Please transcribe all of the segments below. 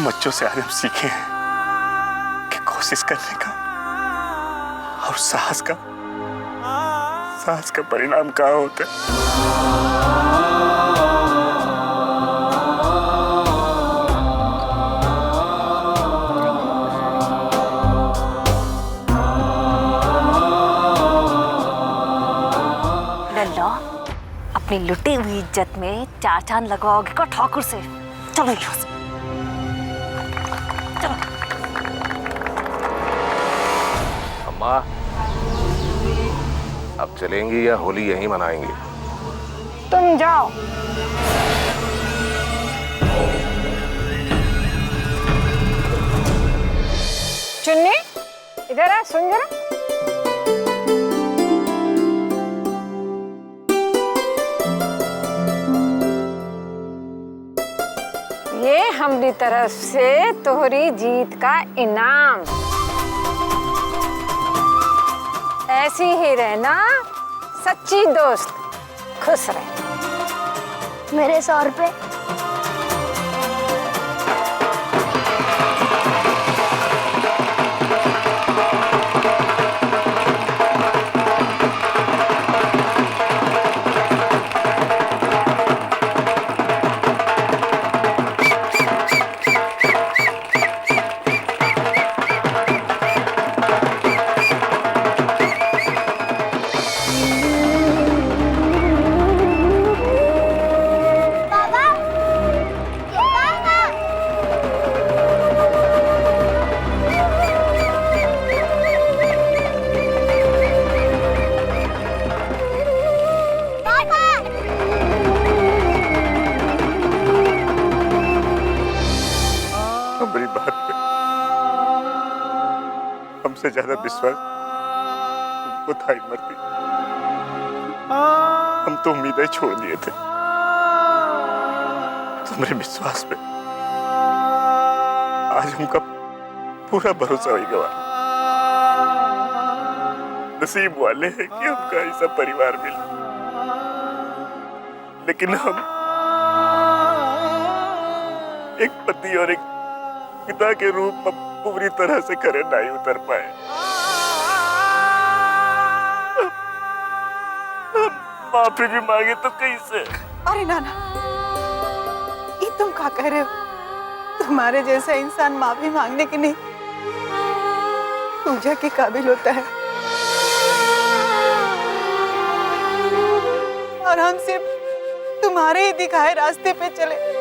हम बच्चों से आज हम सीखे हैं कि कोशिश करने का और साहस का परिणाम क्या होता है। अपनी लुटी हुई इज्जत में चार चांद लगवाओगे को ठाकुर से। चलो यहाँ से चलो। अम्मा, अब चलेंगी या होली यहीं मनाएंगे? तुम जाओ। चुन्नी इधर आ, सुन जरा। ये हमारी तरफ से तोहरी जीत का इनाम। ऐसी ही रहना सच्ची दोस्त, खुश रहे। मेरे 100 रुपए। हमारी बात पे हमसे ज्यादा विश्वास उनको था इमरती। हम तो उम्मीदें छोड़ दिए थे तुम्हारे विश्वास पे। आज हमका पूरा भरोसा हो गया। नसीब वाले हैं कि हमका ऐसा परिवार मिला, लेकिन हम एक पति और एक पिता के रूप में पूरी तरह से खरे नहीं उतर पाए। माफी भी मांगे तो कैसे? अरे नाना, ये तुम क्या कह रहे हो? तुम्हारे जैसा इंसान माफी मांगने की नहीं, पूजा के काबिल होता है। और हम सिर्फ तुम्हारे ही दिखाए रास्ते पे चले।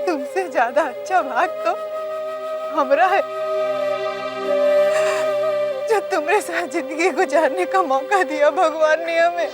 तुमसे ज्यादा अच्छा भाग तो हमरा है, जो तुम्हारे साथ जिंदगी गुजारने का मौका दिया भगवान ने हमें।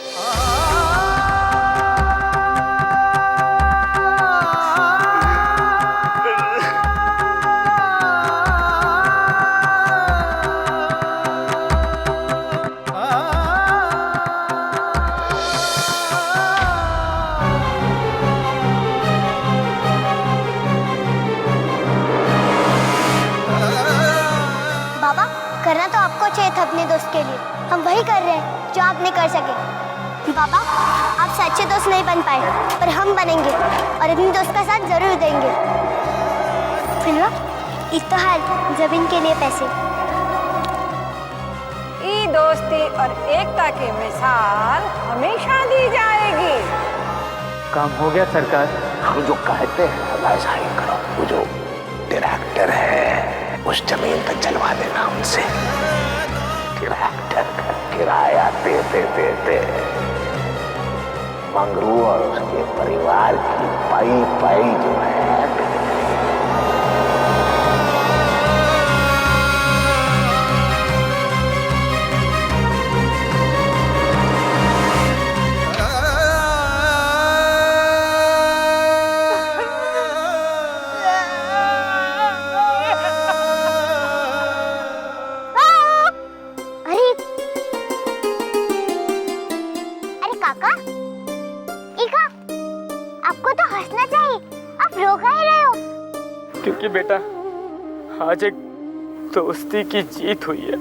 करना तो आपको चाहिए था अपने दोस्त के लिए। हम वही कर रहे हैं जो आप नहीं कर सके। बाबा, आप सच्चे दोस्त नहीं बन पाए, पर हम बनेंगे और अपने दोस्त का साथ जरूर देंगे। फिर एक तो हाल जमीन के लिए पैसे। ई दोस्ती और एकता की मिसाल हमेशा दी जाएगी। काम हो गया सरकार। हम जो कहते हैं वैसा ही करो। वो जो डायरेक्टर है उस जमीन पर चलवा देना उनसे। डायरेक्टर का किराया देते मंगरू और उसके परिवार की पाई जो है। आपको तो हंसना चाहिए, आप रो ही रहे हो। क्योंकि बेटा आज एक दोस्ती की जीत हुई है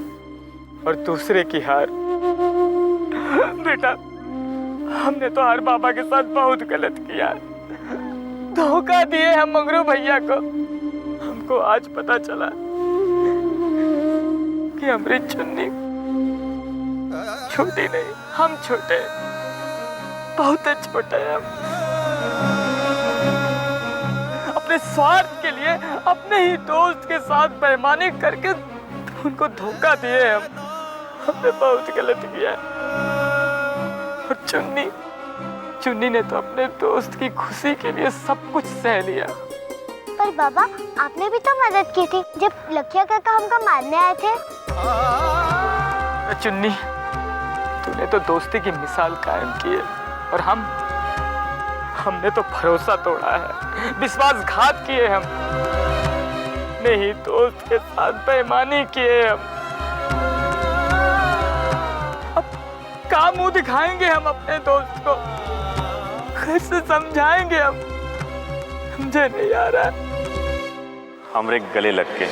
और दूसरे की हार। बेटा हमने तो हर बाबा के साथ बहुत गलत किया, धोखा दिए हम मंगरू भैया को। हमको आज पता चला कि हमारी चुन्नी छोटी नहीं, हम छोटे, बहुत छोटे हैं हम। अपने स्वार्थ के लिए अपने ही दोस्त के साथ बेईमानी करके उनको धोखा दिए हम। हमने बहुत गलत किया। और चुन्नी ने तो अपने दोस्त की खुशी के लिए सब कुछ सह लिया। पर बाबा, आपने भी तो मदद की थी जब लखिया काका हमको मारने आए थे। चुन्नी, तूने तो दोस्ती की मिसाल कायम की है और हमने तो भरोसा तोड़ा है, विश्वासघात किए हम। नहीं, दोस्त के साथ बेईमानी किए हम। अब क्या मुंह दिखाएंगे हम अपने दोस्त को? कैसे समझाएंगे हम? मुझे नहीं आ रहा। हमरे गले लग के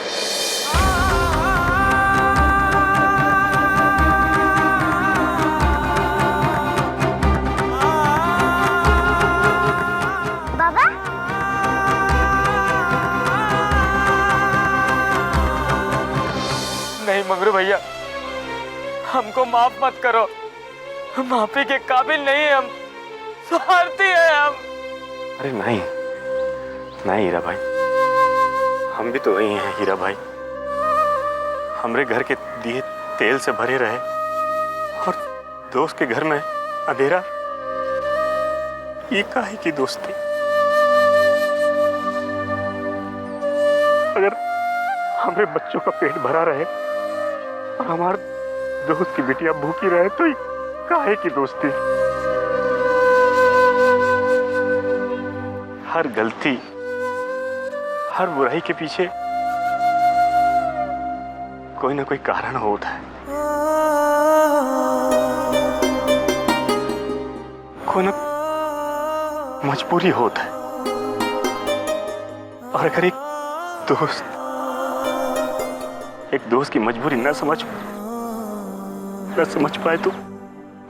बाबा, नहीं मंगरू भैया, हमको माफ मत करो। माफी के काबिल नहीं हम, स्वार्थी है हम। अरे नहीं नहीं हीरा भाई, हम भी तो वही हैं हीरा भाई। हमरे घर के दिए तेल से भरे रहे और दोस्त के घर में अंधेरा। ये काहे की दोस्ती? अगर हमरे बच्चों का पेट भरा रहे और हमारे दोस्त की बिटिया भूखी रहे तो ये काहे की दोस्ती? हर गलती, हर बुराई के पीछे कोई ना कोई कारण होता है। कोई ना मजबूरी होता है। और अगर एक दोस्त की मजबूरी न समझ पाए तो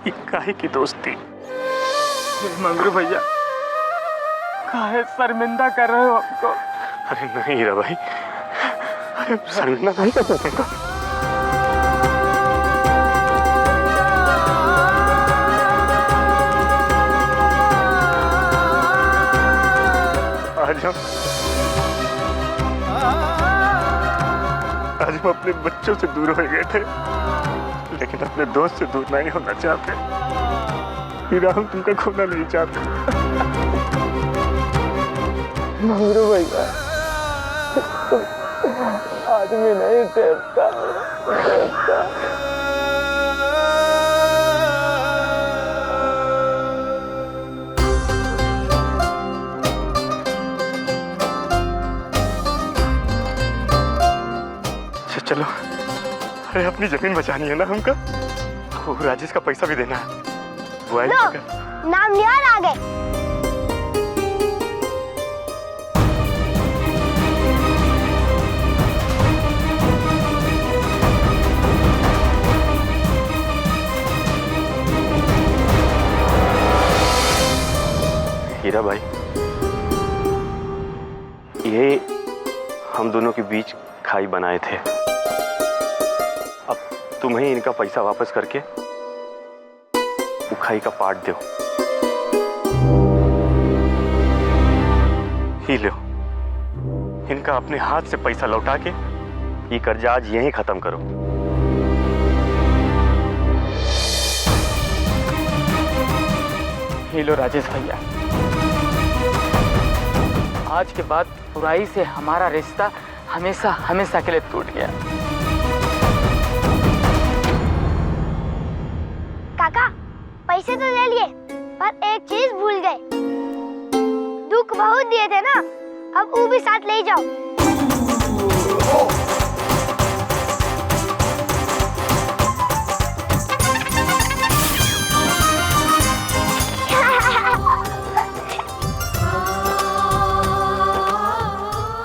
ये काहे की दोस्ती? मंगरू भैया, काहे शर्मिंदा कर रहे हो हमको? अरे नहीं हीरा भाई, अरे शर्मिंदा नहीं कर सकते। आज हम अपने बच्चों से दूर हो गए थे, लेकिन अपने दोस्त से दूर नहीं होना चाहते। हीरा, हम तुमका खोना नहीं चाहते। मंगरू भैया, आदमी नहीं देवता। चलो, अरे अपनी जमीन बचानी है ना हमका। वो राजेश का पैसा भी देना है। वो आई नाम निहाल आ गए। हीरा भाई, ये हम दोनों के बीच खाई बनाए थे। अब तुम्हें इनका पैसा वापस करके वो खाई का पार्ट दो। ही लो, इनका अपने हाथ से पैसा लौटा के ये कर्जा आज यहीं खत्म करो। ही लो राजेश भैया, आज के बाद बुराई से हमारा रिश्ता हमेशा हमेशा के लिए टूट गया। काका, पैसे तो ले लिए, पर एक चीज भूल गए। दुख बहुत दिए थे ना, अब वो भी साथ ले जाओ।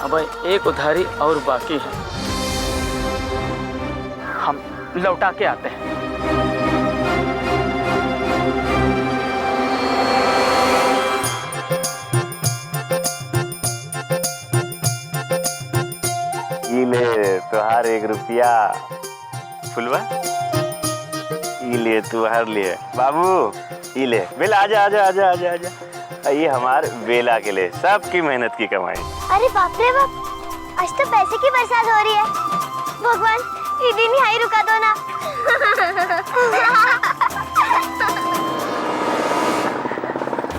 अब एक उधारी और बाकी है, हम लौटा के आते हैं। ई ले तुहार 1 रुपया। फुलवा ई ले तुहार लिए। बाबू ई ले। बेला आजा आजा आजा आजा आजा। ये हमार बेला के लिए सबकी मेहनत की कमाई। अरे बाप रे बाप, आज तो पैसे की बरसात हो रही है। भगवान ये दिन ही रुका दो ना।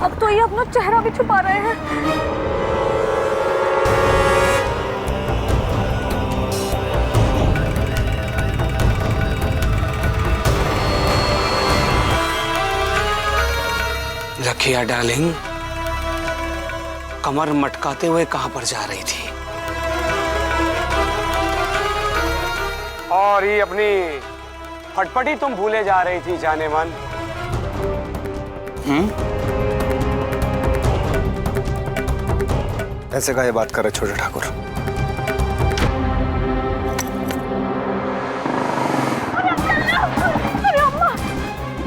अब तो ये अपना चेहरा भी छुपा रहे हैं। रखिया डार्लिंग, कमर मटकाते हुए कहां पर जा रही थी? और ये अपनी फटफटी तुम भूले जा रही थी जाने मन। ऐसे का ये बात कर रहे छोटे ठाकुर?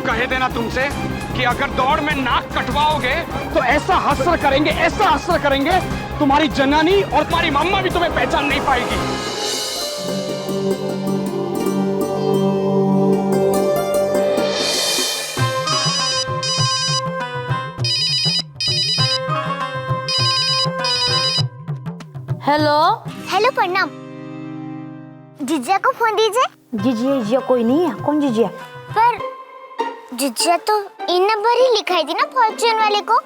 कहे देना तुमसे कि अगर दौड़ में नाक कटवाओगे तो ऐसा हसर करेंगे, ऐसा हसर करेंगे, तुम्हारी जनानी और तुम्हारी मम्मा भी तुम्हें पहचान नहीं पाएगी। हेलो हेलो प्रणाम। जिज्जा को फोन दीजिए। जीजिया कोई नहीं है। कौन जीजिया? पर जिज्जा तो इन नंबर ही लिखाई थी ना फॉर्च्यून वाले को।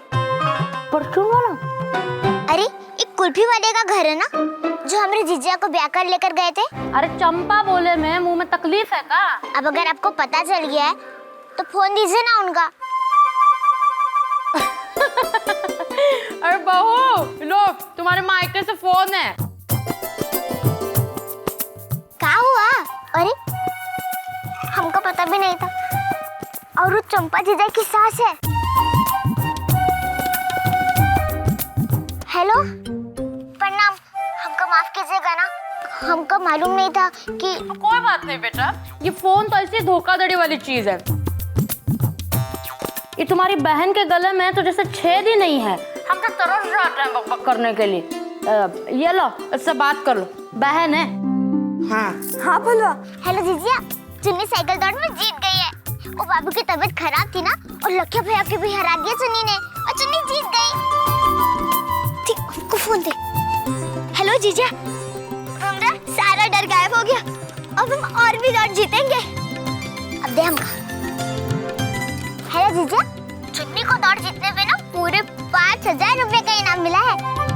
परचून वाला? अरे एक कुल्फी वाले का घर है ना, जो हमारे जिज्जा को ब्याह कर लेकर गए थे। अरे चंपा बोले में मुंह में तकलीफ है का? अब अगर आपको पता चल गया है तो फोन दीजिए ना उनका। अरे बहू लो, तुम्हारे मायके से फोन है। क्या हुआ? अरे हमको पता भी नहीं था। और वो चंपा जीजा की सास है। हेलो प्रणाम, हमको माफ कीजिएगा ना, हमको मालूम नहीं था कि। कोई बात नहीं बेटा, ये फोन तो ऐसी धोखाधड़ी वाली चीज है। ये तुम्हारी बहन के गले में तो जैसे छेद ही नहीं है। हम तो तरस जाते हैं बकबक करने के लिए। ये लो, इससे बात कर लो, बहन है। हाँ हाँ भला। हेलो जीजिया, चुन्नी साइकिल दौड़ में जीत गई है। वो बाबू की तबीयत खराब थी ना, और लक्ष्य भैया के भी हरा दिया चुन्नी ने, और चुन्नी जीत गई। ठीक, उनको फोन दे। हेलो जीजिया, हमारा सारा डर गायब हो गया। अब हम और भी दौड़ जीतेंगे। अब दे हमका। हेलो जीजिया, चुन्नी को दौड़ जीतने पे ना पूरे 5000 रुपए का इनाम मिला है।